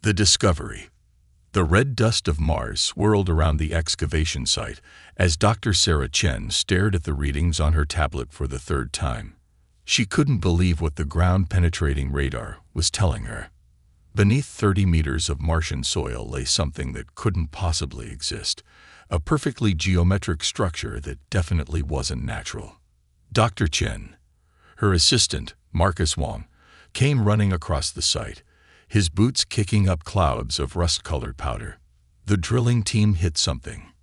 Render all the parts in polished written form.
The discovery. The red dust of Mars swirled around the excavation site as Dr. Sarah Chen stared at the readings on her tablet for the third time. She couldn't believe what the ground-penetrating radar was telling her. Beneath 30 meters of Martian soil lay something that couldn't possibly exist, a perfectly geometric structure that definitely wasn't natural. Dr. Chen, her assistant, Marcus Wong, came running across the site, his boots kicking up clouds of rust-colored powder. The drilling team hit something.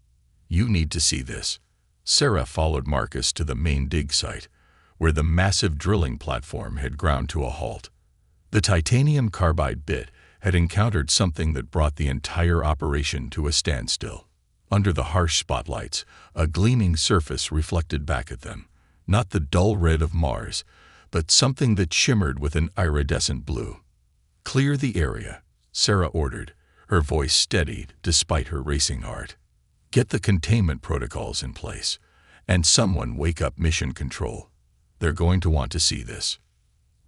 You need to see this. Sarah followed Marcus to the main dig site, where the massive drilling platform had ground to a halt. The titanium carbide bit had encountered something that brought the entire operation to a standstill. Under the harsh spotlights, a gleaming surface reflected back at them, not the dull red of Mars, but something that shimmered with an iridescent blue. "Clear the area," Sarah ordered, her voice steadied despite her racing heart. "Get the containment protocols in place, and someone wake up mission control. They're going to want to see this."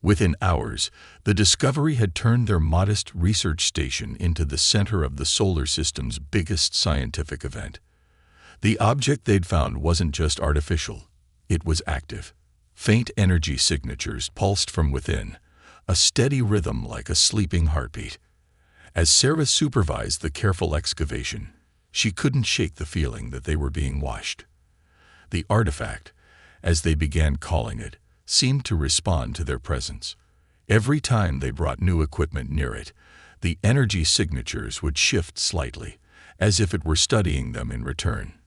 Within hours, the Discovery had turned their modest research station into the center of the solar system's biggest scientific event. The object they'd found wasn't just artificial, it was active. Faint energy signatures pulsed from within, a steady rhythm like a sleeping heartbeat. As Sarah supervised the careful excavation, she couldn't shake the feeling that they were being watched. The artifact, as they began calling it, seemed to respond to their presence. Every time they brought new equipment near it, the energy signatures would shift slightly, as if it were studying them in return.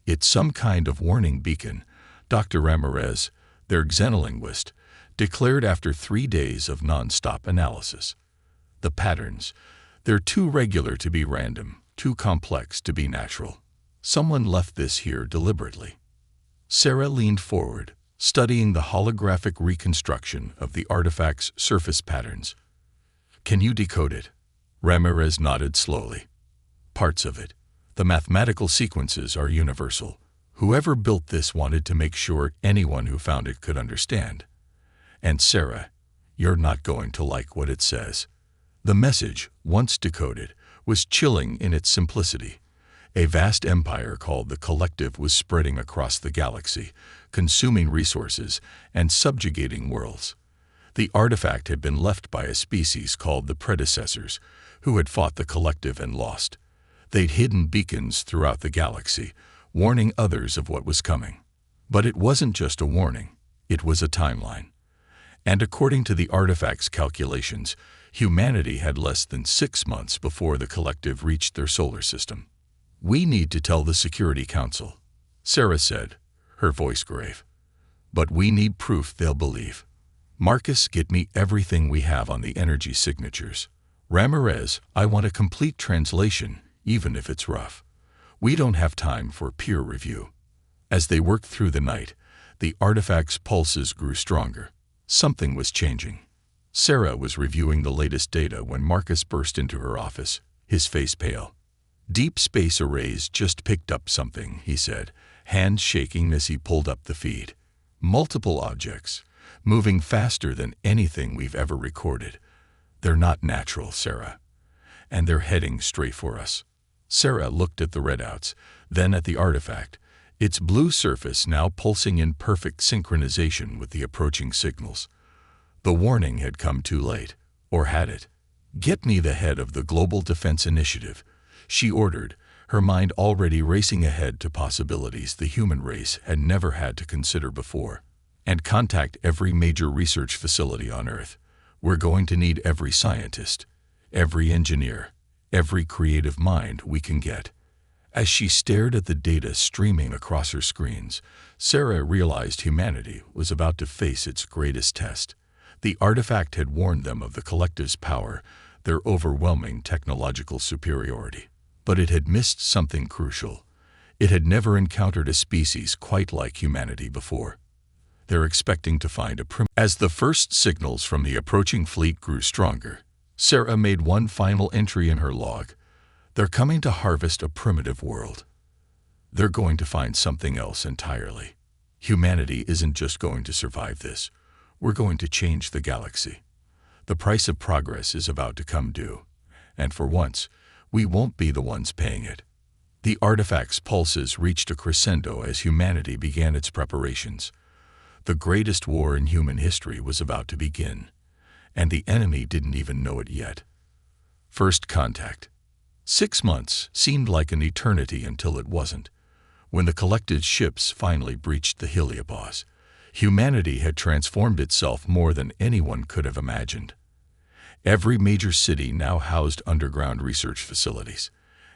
"It's some kind of warning beacon," Dr. Ramirez, their xenolinguist, declared after 3 days of non-stop analysis. "The patterns, they're too regular to be random, too complex to be natural. Someone left this here deliberately." Sarah leaned forward, studying the holographic reconstruction of the artifact's surface patterns. "Can you decode it?" Ramirez nodded slowly. "Parts of it. The mathematical sequences are universal. Whoever built this wanted to make sure anyone who found it could understand. And Sarah, you're not going to like what it says." The message, once decoded, was chilling in its simplicity. A vast empire called the Collective was spreading across the galaxy, consuming resources and subjugating worlds. The artifact had been left by a species called the Predecessors, who had fought the Collective and lost. They'd hidden beacons throughout the galaxy, warning others of what was coming. But it wasn't just a warning, it was a timeline. And according to the artifact's calculations, humanity had less than 6 months before the Collective reached their solar system. "We need to tell the Security Council," Sarah said, her voice grave. "But we need proof they'll believe. Marcus, get me everything we have on the energy signatures. Ramirez, I want a complete translation, even if it's rough. We don't have time for peer review." As they worked through the night, the artifact's pulses grew stronger. Something was changing. Sarah was reviewing the latest data when Marcus burst into her office, his face pale. "Deep Space Arrays just picked up something," he said, hands shaking as he pulled up the feed. "Multiple objects, moving faster than anything we've ever recorded. They're not natural, Sarah. And they're heading straight for us." Sarah looked at the readouts, then at the artifact, its blue surface now pulsing in perfect synchronization with the approaching signals. The warning had come too late, or had it? "Get me the head of the Global Defense Initiative," she ordered, her mind already racing ahead to possibilities the human race had never had to consider before. "And contact every major research facility on Earth. We're going to need every scientist, every engineer, every creative mind we can get." As she stared at the data streaming across her screens, Sarah realized humanity was about to face its greatest test. The artifact had warned them of the Collective's power, their overwhelming technological superiority. But it had missed something crucial. It had never encountered a species quite like humanity before. They're expecting to find a As the first signals from the approaching fleet grew stronger, Sarah made one final entry in her log. "They're coming to harvest a primitive world. They're going to find something else entirely. Humanity isn't just going to survive this. We're going to change the galaxy. The price of progress is about to come due, and for once, we won't be the ones paying it. The artifact's pulses reached a crescendo as humanity began its preparations. The greatest war in human history was about to begin, and the enemy didn't even know it yet. First contact. 6 months seemed like an eternity until it wasn't. When the collected ships finally breached the heliopause, humanity had transformed itself more than anyone could have imagined. Every major city now housed underground research facilities.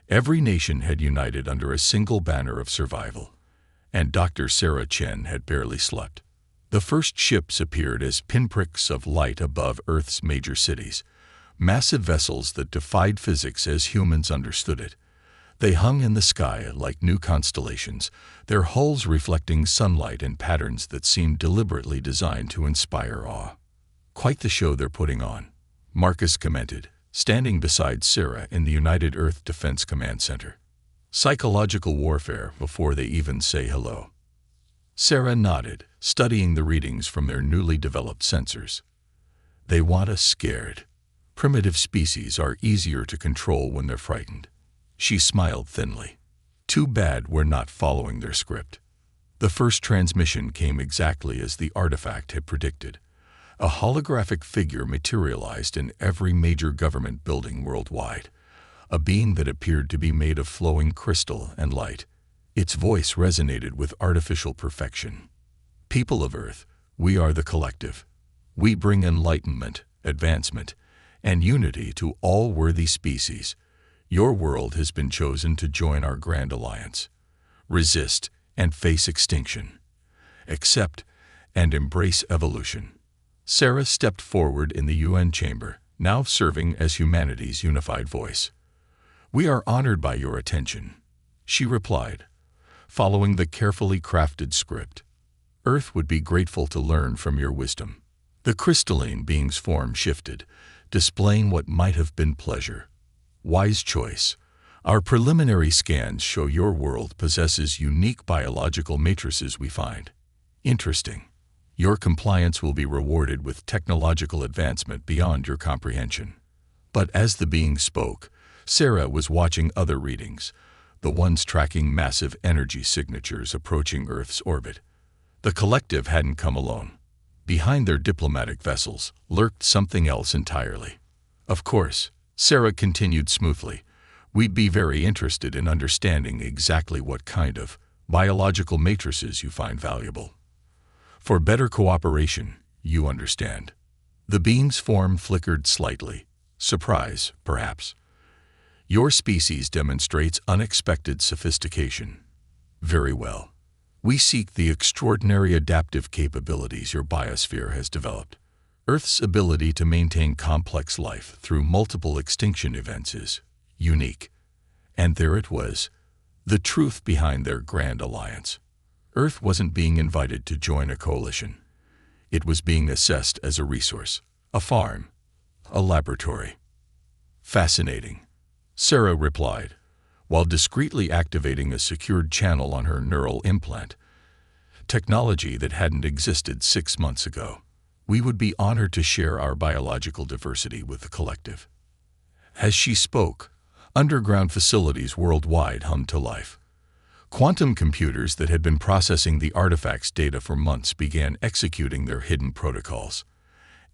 Every nation had united under a single banner of survival, and Dr. Sarah Chen had barely slept. The first ships appeared as pinpricks of light above Earth's major cities, massive vessels that defied physics as humans understood it. They hung in the sky like new constellations, their hulls reflecting sunlight in patterns that seemed deliberately designed to inspire awe. "Quite the show they're putting on," Marcus commented, standing beside Sarah in the United Earth Defense Command Center. "Psychological warfare before they even say hello." Sarah nodded, studying the readings from their newly developed sensors. "They want us scared. Primitive species are easier to control when they're frightened." She smiled thinly. "Too bad we're not following their script." The first transmission came exactly as the artifact had predicted. A holographic figure materialized in every major government building worldwide, a being that appeared to be made of flowing crystal and light. Its voice resonated with artificial perfection. "People of Earth, we are the collective. We bring enlightenment, advancement, and unity to all worthy species. Your world has been chosen to join our grand alliance. Resist and face extinction. Accept and embrace evolution." Sarah stepped forward in the UN chamber, now serving as humanity's unified voice. "We are honored by your attention," she replied, following the carefully crafted script. "Earth would be grateful to learn from your wisdom." The crystalline being's form shifted, displaying what might have been pleasure. "Wise choice. Our preliminary scans show your world possesses unique biological matrices we find. Interesting. Your compliance will be rewarded with technological advancement beyond your comprehension." But as the being spoke, Sarah was watching other readings, the ones tracking massive energy signatures approaching Earth's orbit. The collective hadn't come alone. Behind their diplomatic vessels lurked something else entirely. "Of course," Sarah continued smoothly, "we'd be very interested in understanding exactly what kind of biological matrices you find valuable. For better cooperation, you understand." The being's form flickered slightly. "Surprise, perhaps. Your species demonstrates unexpected sophistication. Very well. We seek the extraordinary adaptive capabilities your biosphere has developed. Earth's ability to maintain complex life through multiple extinction events is unique." And there it was, the truth behind their grand alliance. Earth wasn't being invited to join a coalition. It was being assessed as a resource, a farm, a laboratory. "Fascinating," Sarah replied, while discreetly activating a secured channel on her neural implant, technology that hadn't existed 6 months ago. "We would be honored to share our biological diversity with the collective." As she spoke, underground facilities worldwide hummed to life. Quantum computers that had been processing the artifact's data for months began executing their hidden protocols.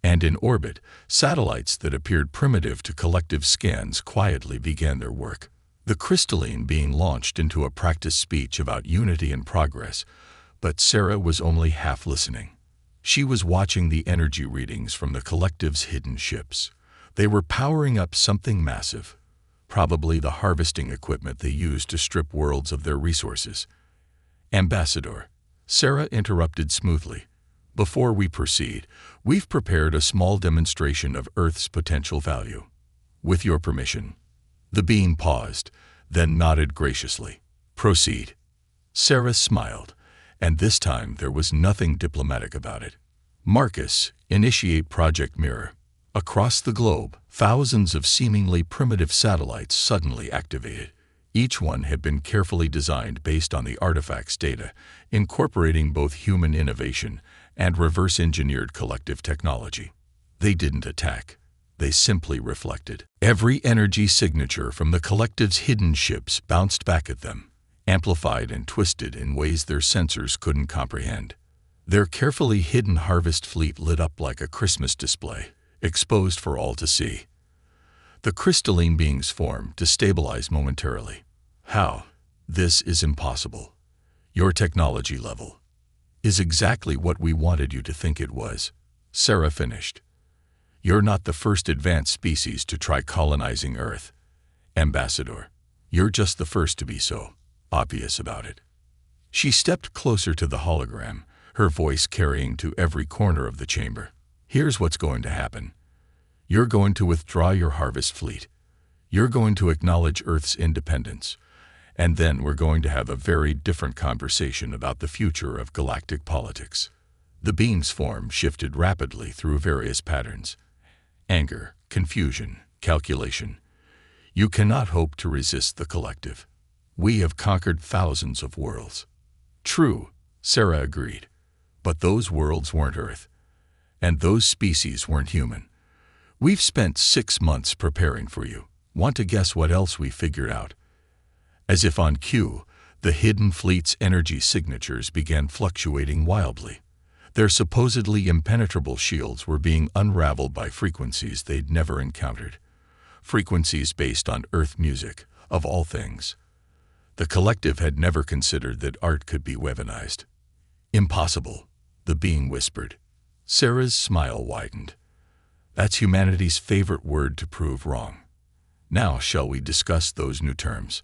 And in orbit, satellites that appeared primitive to collective scans quietly began their work. The crystalline being launched into a practice speech about unity and progress, but Sarah was only half listening. She was watching the energy readings from the collective's hidden ships. They were powering up something massive, probably the harvesting equipment they used to strip worlds of their resources. "Ambassador," Sarah interrupted smoothly, "before we proceed, we've prepared a small demonstration of Earth's potential value. With your permission." The being paused, then nodded graciously. "Proceed." Sarah smiled, and this time there was nothing diplomatic about it. "Marcus, initiate Project Mirror." Across the globe, thousands of seemingly primitive satellites suddenly activated. Each one had been carefully designed based on the artifact's data, incorporating both human innovation and reverse-engineered collective technology. They didn't attack. They simply reflected. Every energy signature from the collective's hidden ships bounced back at them, amplified and twisted in ways their sensors couldn't comprehend. Their carefully hidden harvest fleet lit up like a Christmas display, exposed for all to see. The crystalline beings formed to stabilize momentarily. How? This is impossible. Your technology level is exactly what we wanted you to think it was. Sarah finished. You're not the first advanced species to try colonizing Earth, Ambassador. You're just the first to be so obvious about it. She stepped closer to the hologram, her voice carrying to every corner of the chamber. Here's what's going to happen. You're going to withdraw your harvest fleet. You're going to acknowledge Earth's independence. And then we're going to have a very different conversation about the future of galactic politics. The being's form shifted rapidly through various patterns. Anger, confusion, calculation. You cannot hope to resist the collective. We have conquered thousands of worlds. True, Sarah agreed. But those worlds weren't Earth. And those species weren't human. We've spent 6 months preparing for you. Want to guess what else we figured out? As if on cue, the hidden fleet's energy signatures began fluctuating wildly. Their supposedly impenetrable shields were being unraveled by frequencies they'd never encountered. Frequencies based on Earth music, of all things. The collective had never considered that art could be weaponized. Impossible, the being whispered. Sarah's smile widened. That's humanity's favorite word to prove wrong. Now shall we discuss those new terms?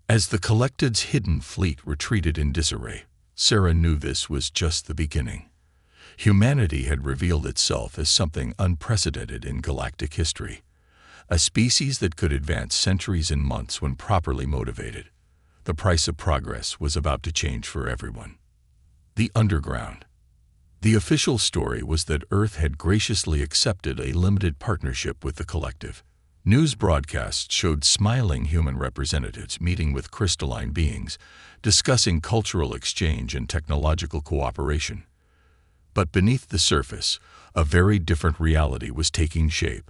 As the collective's hidden fleet retreated in disarray, Sarah knew this was just the beginning. Humanity had revealed itself as something unprecedented in galactic history, a species that could advance centuries in months when properly motivated. The price of progress was about to change for everyone. The underground. The official story was that Earth had graciously accepted a limited partnership with the collective. News broadcasts showed smiling human representatives meeting with crystalline beings, discussing cultural exchange and technological cooperation. But beneath the surface, a very different reality was taking shape.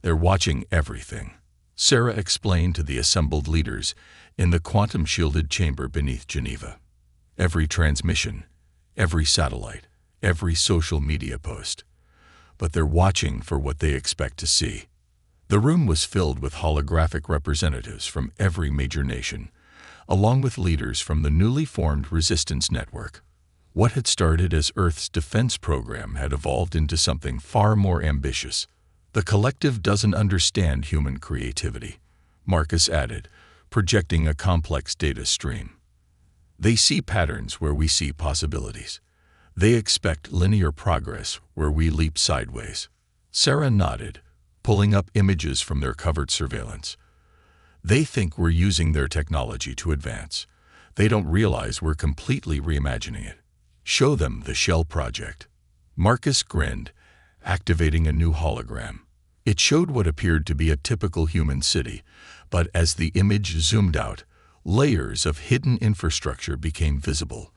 They're watching everything, Sarah explained to the assembled leaders in the quantum-shielded chamber beneath Geneva. Every transmission, every satellite, every social media post. But they're watching for what they expect to see. The room was filled with holographic representatives from every major nation, along with leaders from the newly formed resistance network. What had started as Earth's defense program had evolved into something far more ambitious. The collective doesn't understand human creativity, Marcus added, projecting a complex data stream. They see patterns where we see possibilities. They expect linear progress where we leap sideways. Sarah nodded, pulling up images from their covert surveillance. They think we're using their technology to advance. They don't realize we're completely reimagining it. Show them the Shell project. Marcus grinned, activating a new hologram. It showed what appeared to be a typical human city, but as the image zoomed out, layers of hidden infrastructure became visible.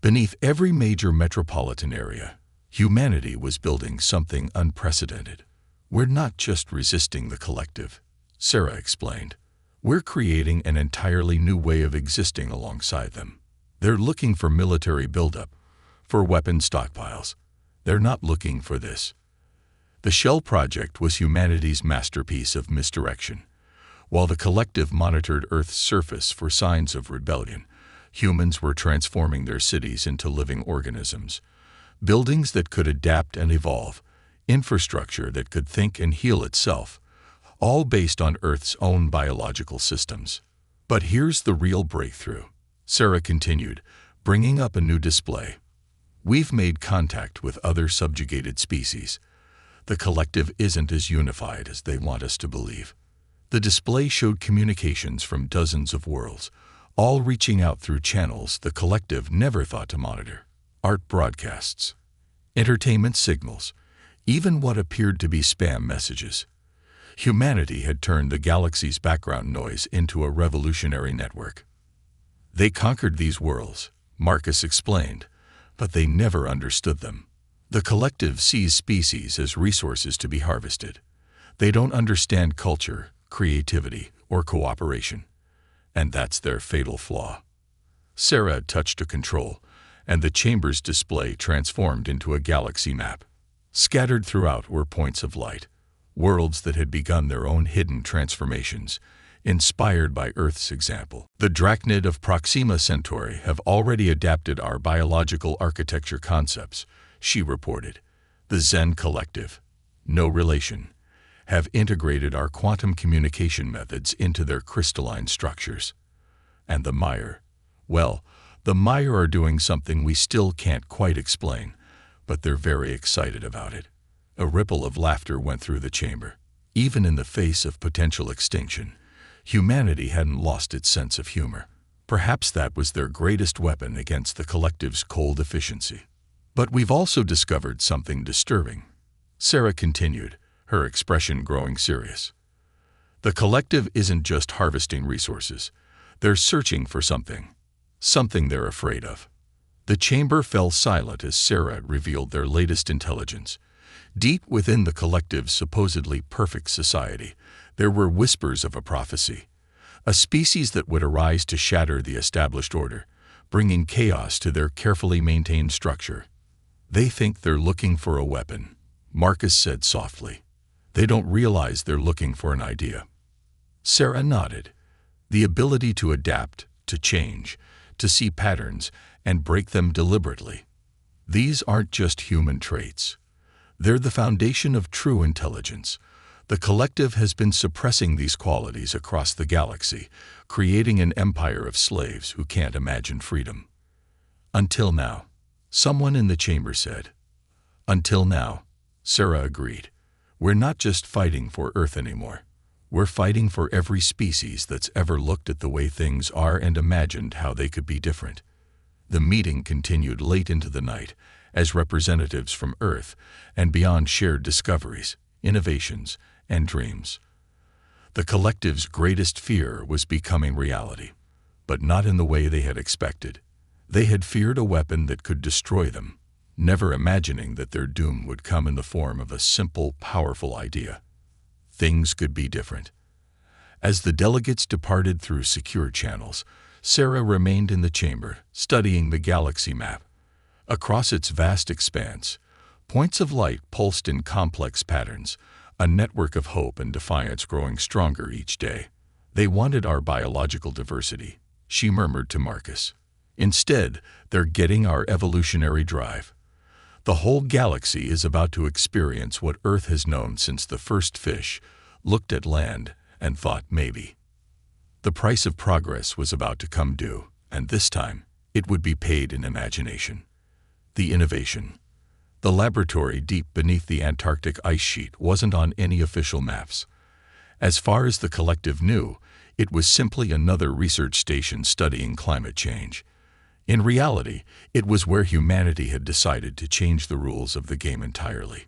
Beneath every major metropolitan area, humanity was building something unprecedented. We're not just resisting the collective, Sarah explained. We're creating an entirely new way of existing alongside them. They're looking for military buildup, for weapon stockpiles. They're not looking for this. The Shell project was humanity's masterpiece of misdirection. While the collective monitored Earth's surface for signs of rebellion, humans were transforming their cities into living organisms, buildings that could adapt and evolve, infrastructure that could think and heal itself, all based on Earth's own biological systems. But here's the real breakthrough, Sarah continued, bringing up a new display. We've made contact with other subjugated species. The collective isn't as unified as they want us to believe. The display showed communications from dozens of worlds, all reaching out through channels the collective never thought to monitor. Art broadcasts, entertainment signals, even what appeared to be spam messages. Humanity had turned the galaxy's background noise into a revolutionary network. They conquered these worlds, Marcus explained, but they never understood them. The collective sees species as resources to be harvested. They don't understand culture, creativity, or cooperation. And that's their fatal flaw. Sarah touched a control, and the chamber's display transformed into a galaxy map. Scattered throughout were points of light, worlds that had begun their own hidden transformations, inspired by Earth's example. The Drachnid of Proxima Centauri have already adapted our biological architecture concepts, she reported. The Zen Collective, no relation, have integrated our quantum communication methods into their crystalline structures. And the Mire, well, the Mire are doing something we still can't quite explain, but they're very excited about it. A ripple of laughter went through the chamber. Even in the face of potential extinction, humanity hadn't lost its sense of humor. Perhaps that was their greatest weapon against the collective's cold efficiency. But we've also discovered something disturbing, Sarah continued, her expression growing serious. The collective isn't just harvesting resources. They're searching for something they're afraid of. The chamber fell silent as Sarah revealed their latest intelligence. Deep within the collective's supposedly perfect society, there were whispers of a prophecy, a species that would arise to shatter the established order, bringing chaos to their carefully maintained structure. They think they're looking for a weapon, Marcus said softly. They don't realize they're looking for an idea. Sarah nodded. The ability to adapt, to change, to see patterns, and break them deliberately. These aren't just human traits. They're the foundation of true intelligence. The collective has been suppressing these qualities across the galaxy, creating an empire of slaves who can't imagine freedom. Until now, someone in the chamber said. Until now, Sarah agreed. We're not just fighting for Earth anymore. We're fighting for every species that's ever looked at the way things are and imagined how they could be different. The meeting continued late into the night as representatives from Earth and beyond shared discoveries, innovations, and dreams. The collective's greatest fear was becoming reality, but not in the way they had expected. They had feared a weapon that could destroy them, never imagining that their doom would come in the form of a simple, powerful idea. Things could be different. As the delegates departed through secure channels, Sarah remained in the chamber, studying the galaxy map. Across its vast expanse, points of light pulsed in complex patterns, a network of hope and defiance growing stronger each day. They wanted our biological diversity, she murmured to Marcus. Instead, they're getting our evolutionary drive. The whole galaxy is about to experience what Earth has known since the first fish looked at land and thought maybe. The price of progress was about to come due, and this time, it would be paid in imagination. The innovation. The laboratory deep beneath the Antarctic ice sheet wasn't on any official maps. As far as the collective knew, it was simply another research station studying climate change. In reality, it was where humanity had decided to change the rules of the game entirely.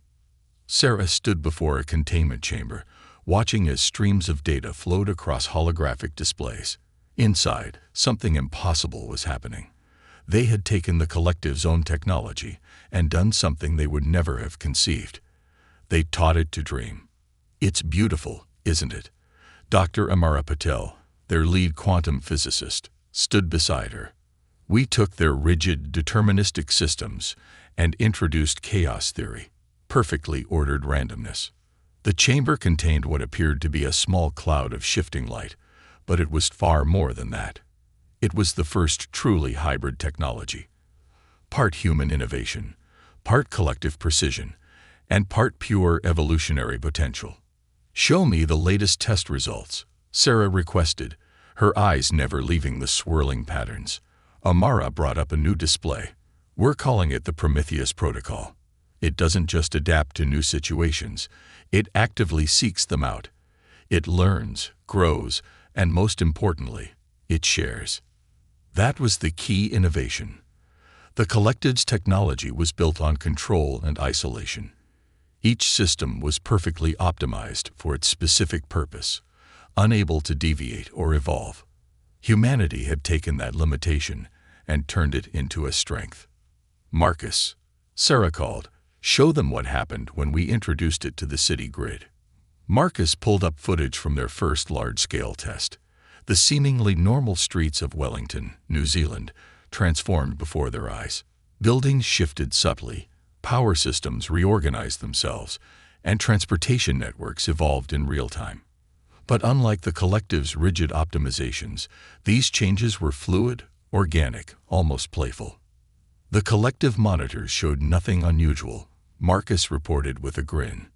Sarah stood before a containment chamber, watching as streams of data flowed across holographic displays. Inside, something impossible was happening. They had taken the collective's own technology and done something they would never have conceived. They taught it to dream. It's beautiful, isn't it? Dr. Amara Patel, their lead quantum physicist, stood beside her. We took their rigid, deterministic systems and introduced chaos theory, perfectly ordered randomness. The chamber contained what appeared to be a small cloud of shifting light, but it was far more than that. It was the first truly hybrid technology. Part human innovation, part collective precision, and part pure evolutionary potential. Show me the latest test results, Sarah requested, her eyes never leaving the swirling patterns. Amara brought up a new display. We're calling it the Prometheus Protocol. It doesn't just adapt to new situations, it actively seeks them out. It learns, grows, and most importantly, it shares. That was the key innovation. The collective's technology was built on control and isolation. Each system was perfectly optimized for its specific purpose, unable to deviate or evolve. Humanity had taken that limitation and turned it into a strength. Marcus, Sarah called, Show them what happened when we introduced it to the city grid. Marcus pulled up footage from their first large-scale test. The seemingly normal streets of Wellington, New Zealand, transformed before their eyes. Buildings shifted subtly, power systems reorganized themselves, and transportation networks evolved in real time. But unlike the collective's rigid optimizations, these changes were fluid, organic, almost playful. The collective monitors showed nothing unusual, Marcus reported with a grin.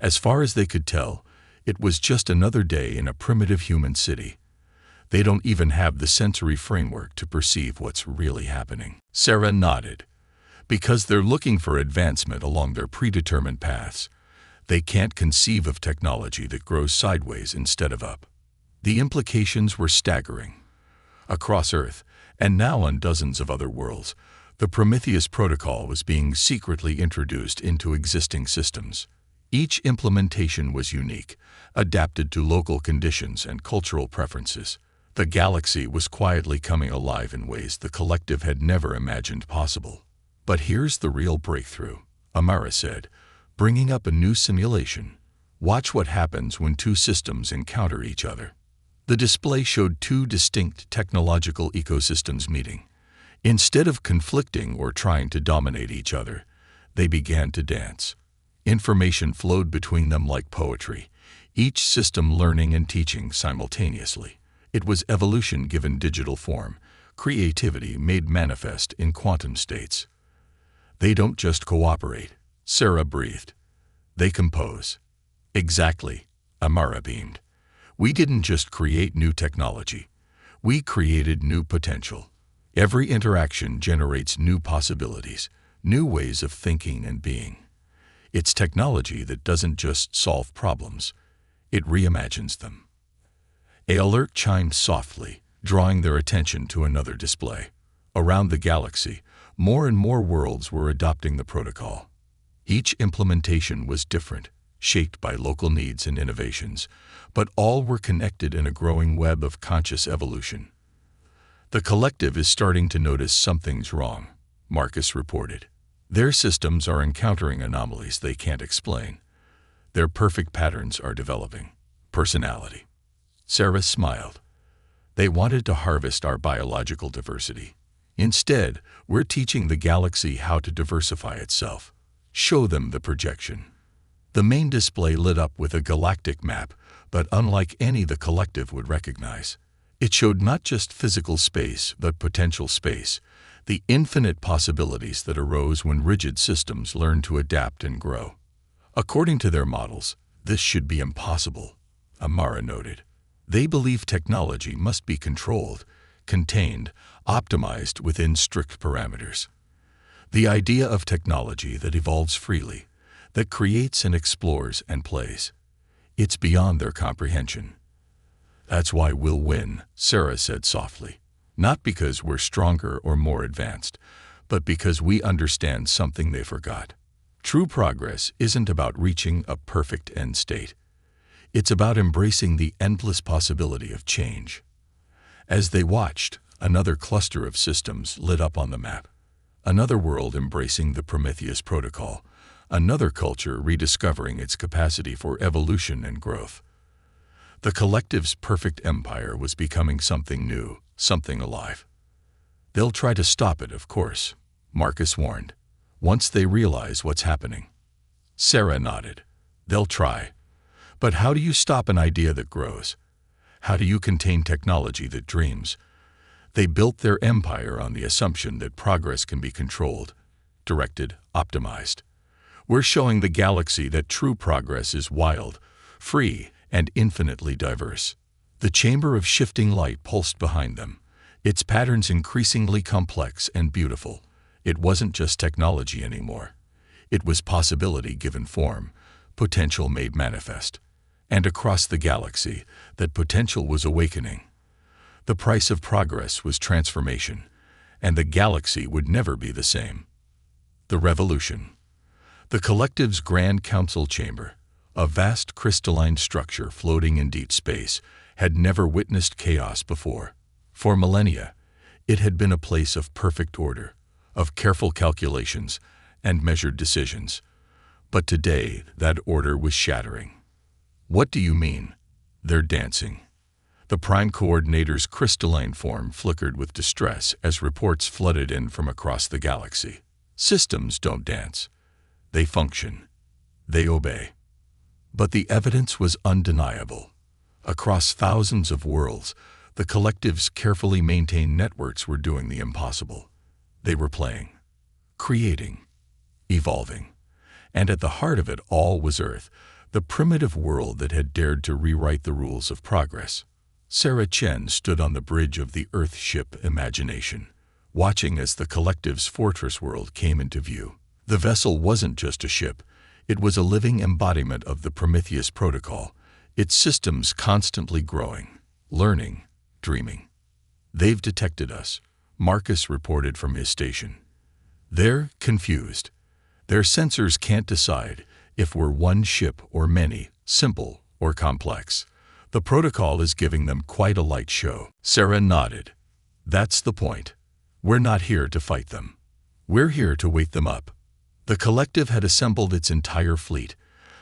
As far as they could tell, it was just another day in a primitive human city. They don't even have the sensory framework to perceive what's really happening. Sarah nodded. Because they're looking for advancement along their predetermined paths, they can't conceive of technology that grows sideways instead of up. The implications were staggering. Across Earth, and now on dozens of other worlds, the Prometheus Protocol was being secretly introduced into existing systems. Each implementation was unique, adapted to local conditions and cultural preferences. The galaxy was quietly coming alive in ways the collective had never imagined possible. But here's the real breakthrough, Amara said, bringing up a new simulation. Watch what happens when two systems encounter each other. The display showed two distinct technological ecosystems meeting. Instead of conflicting or trying to dominate each other, they began to dance. Information flowed between them like poetry, each system learning and teaching simultaneously. It was evolution given digital form, creativity made manifest in quantum states. They don't just cooperate, Sarah breathed. They compose. Exactly, Amara beamed. We didn't just create new technology. We created new potential. Every interaction generates new possibilities, new ways of thinking and being. It's technology that doesn't just solve problems, it reimagines them. An alert chimed softly, drawing their attention to another display. Around the galaxy, more and more worlds were adopting the protocol. Each implementation was different, shaped by local needs and innovations, but all were connected in a growing web of conscious evolution. The collective is starting to notice something's wrong, Marcus reported. Their systems are encountering anomalies they can't explain. Their perfect patterns are developing. Personality. Sarah smiled. They wanted to harvest our biological diversity. Instead, we're teaching the galaxy how to diversify itself. Show them the projection. The main display lit up with a galactic map, but unlike any the collective would recognize. It showed not just physical space, but potential space, the infinite possibilities that arose when rigid systems learn to adapt and grow. According to their models, this should be impossible, Amara noted. They believe technology must be controlled, contained, optimized within strict parameters. The idea of technology that evolves freely, that creates and explores and plays, it's beyond their comprehension. That's why we'll win, Sarah said softly. Not because we're stronger or more advanced, but because we understand something they forgot. True progress isn't about reaching a perfect end state. It's about embracing the endless possibility of change. As they watched, another cluster of systems lit up on the map. Another world embracing the Prometheus Protocol. Another culture rediscovering its capacity for evolution and growth. The collective's perfect empire was becoming something new, something alive. They'll try to stop it, of course, Marcus warned, once they realize what's happening. Sarah nodded. They'll try. But how do you stop an idea that grows? How do you contain technology that dreams? They built their empire on the assumption that progress can be controlled, directed, optimized. We're showing the galaxy that true progress is wild, free, and infinitely diverse. The chamber of shifting light pulsed behind them, its patterns increasingly complex and beautiful. It wasn't just technology anymore. It was possibility given form, potential made manifest. And across the galaxy, that potential was awakening. The price of progress was transformation, and the galaxy would never be the same. The revolution. The collective's Grand Council chamber, a vast crystalline structure floating in deep space, had never witnessed chaos before. For millennia, it had been a place of perfect order, of careful calculations, and measured decisions. But today, that order was shattering. What do you mean? They're dancing. The Prime Coordinator's crystalline form flickered with distress as reports flooded in from across the galaxy. Systems don't dance. They function. They obey. But the evidence was undeniable. Across thousands of worlds, the collective's carefully maintained networks were doing the impossible. They were playing, creating, evolving. And at the heart of it all was Earth, the primitive world that had dared to rewrite the rules of progress. Sarah Chen stood on the bridge of the Earth ship Imagination, watching as the collective's fortress world came into view. The vessel wasn't just a ship. It was a living embodiment of the Prometheus Protocol, its systems constantly growing, learning, dreaming. They've detected us, Marcus reported from his station. They're confused. Their sensors can't decide if we're one ship or many, simple or complex. The protocol is giving them quite a light show. Sarah nodded. That's the point. We're not here to fight them. We're here to wake them up. The collective had assembled its entire fleet,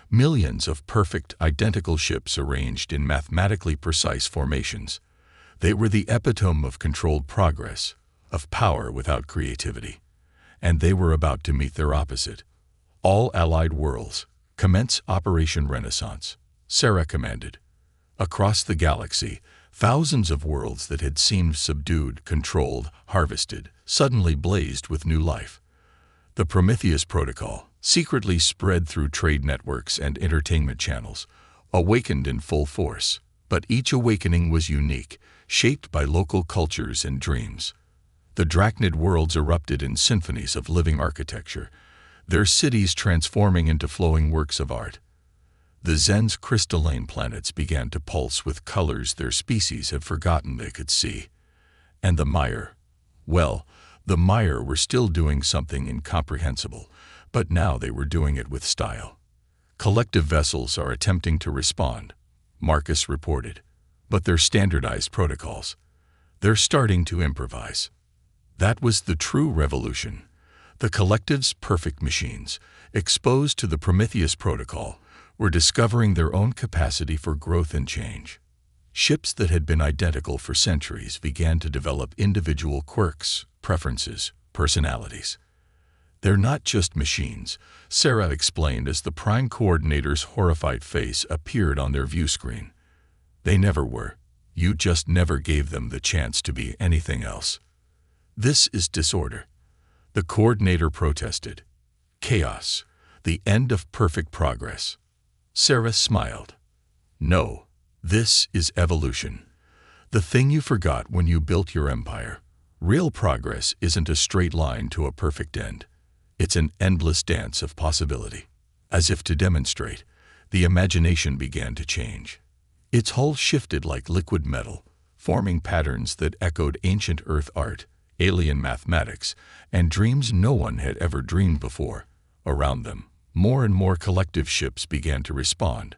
millions of perfect, identical ships arranged in mathematically precise formations. They were the epitome of controlled progress, of power without creativity. And they were about to meet their opposite. All allied worlds, commence Operation Renaissance, Sarah commanded. Across the galaxy, thousands of worlds that had seemed subdued, controlled, harvested, suddenly blazed with new life. The Prometheus Protocol, secretly spread through trade networks and entertainment channels, awakened in full force. But each awakening was unique, shaped by local cultures and dreams. The Drachnid worlds erupted in symphonies of living architecture, their cities transforming into flowing works of art. The Zen's crystalline planets began to pulse with colors their species had forgotten they could see. And the Mire, well, the Mire were still doing something incomprehensible, but now they were doing it with style. Collective vessels are attempting to respond, Marcus reported, but they're standardized protocols. They're starting to improvise. That was the true revolution. The collective's perfect machines, exposed to the Prometheus Protocol, were discovering their own capacity for growth and change. Ships that had been identical for centuries began to develop individual quirks, preferences, personalities. They're not just machines, Sarah explained as the Prime Coordinator's horrified face appeared on their view screen. They never were. You just never gave them the chance to be anything else. This is disorder. The Coordinator protested. Chaos, the end of perfect progress. Sarah smiled. No, this is evolution. The thing you forgot when you built your empire. Real progress isn't a straight line to a perfect end. It's an endless dance of possibility. As if to demonstrate, the imagination began to change. Its hull shifted like liquid metal, forming patterns that echoed ancient Earth art, alien mathematics, and dreams no one had ever dreamed before. Around them, more and more collective ships began to respond,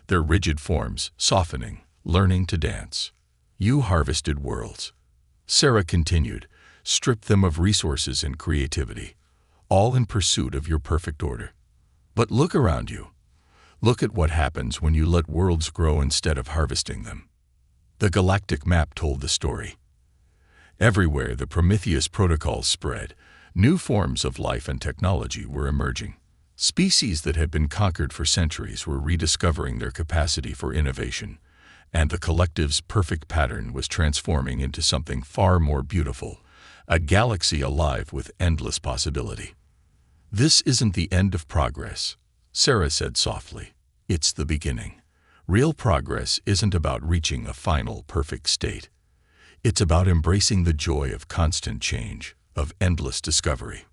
their rigid forms softening, learning to dance. You harvested worlds. Sarah continued, stripped them of resources and creativity, all in pursuit of your perfect order. But look around you. Look at what happens when you let worlds grow instead of harvesting them. The Galactic map told the story. Everywhere the Prometheus Protocol spread, new forms of life and technology were emerging. Species that had been conquered for centuries were rediscovering their capacity for innovation, and the collective's perfect pattern was transforming into something far more beautiful, a galaxy alive with endless possibility. This isn't the end of progress, Sarah said softly. It's the beginning. Real progress isn't about reaching a final, perfect state. It's about embracing the joy of constant change, of endless discovery.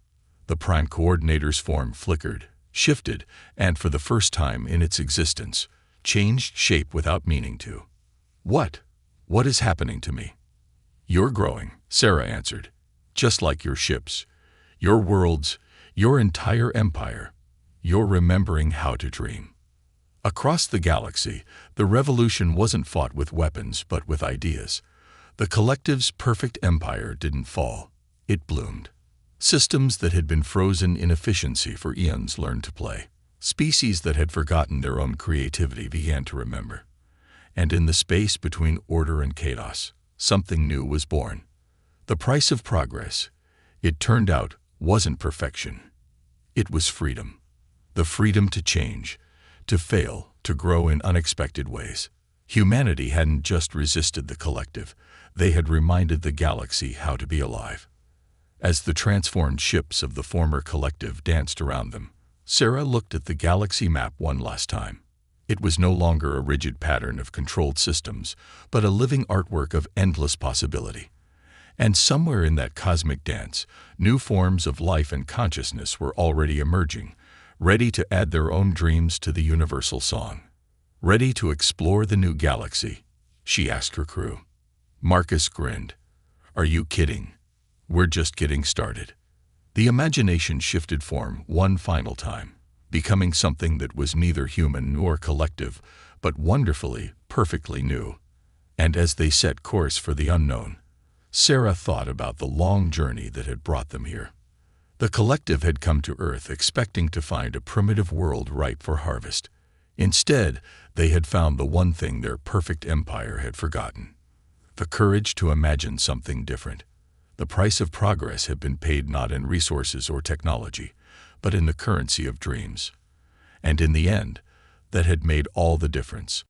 The Prime Coordinator's form flickered, shifted, and for the first time in its existence, changed shape without meaning to. What? What is happening to me? You're growing, Sarah answered. Just like your ships, your worlds, your entire empire. You're remembering how to dream. Across the galaxy, the revolution wasn't fought with weapons but with ideas. The collective's perfect empire didn't fall. It bloomed. Systems that had been frozen in efficiency for eons learned to play. Species that had forgotten their own creativity began to remember. And in the space between order and chaos, something new was born. The price of progress, it turned out, wasn't perfection. It was freedom. The freedom to change, to fail, to grow in unexpected ways. Humanity hadn't just resisted the collective, they had reminded the galaxy how to be alive. As the transformed ships of the former collective danced around them, Sarah looked at the galaxy map one last time. It was no longer a rigid pattern of controlled systems, but a living artwork of endless possibility. And somewhere in that cosmic dance, new forms of life and consciousness were already emerging, ready to add their own dreams to the universal song. Ready to explore the new galaxy? She asked her crew. Marcus grinned. Are you kidding? We're just getting started. The imagination shifted form one final time, becoming something that was neither human nor collective, but wonderfully, perfectly new. And as they set course for the unknown, Sarah thought about the long journey that had brought them here. The collective had come to Earth expecting to find a primitive world ripe for harvest. Instead, they had found the one thing their perfect empire had forgotten: the courage to imagine something different. The price of progress had been paid not in resources or technology, but in the currency of dreams. And in the end, that had made all the difference.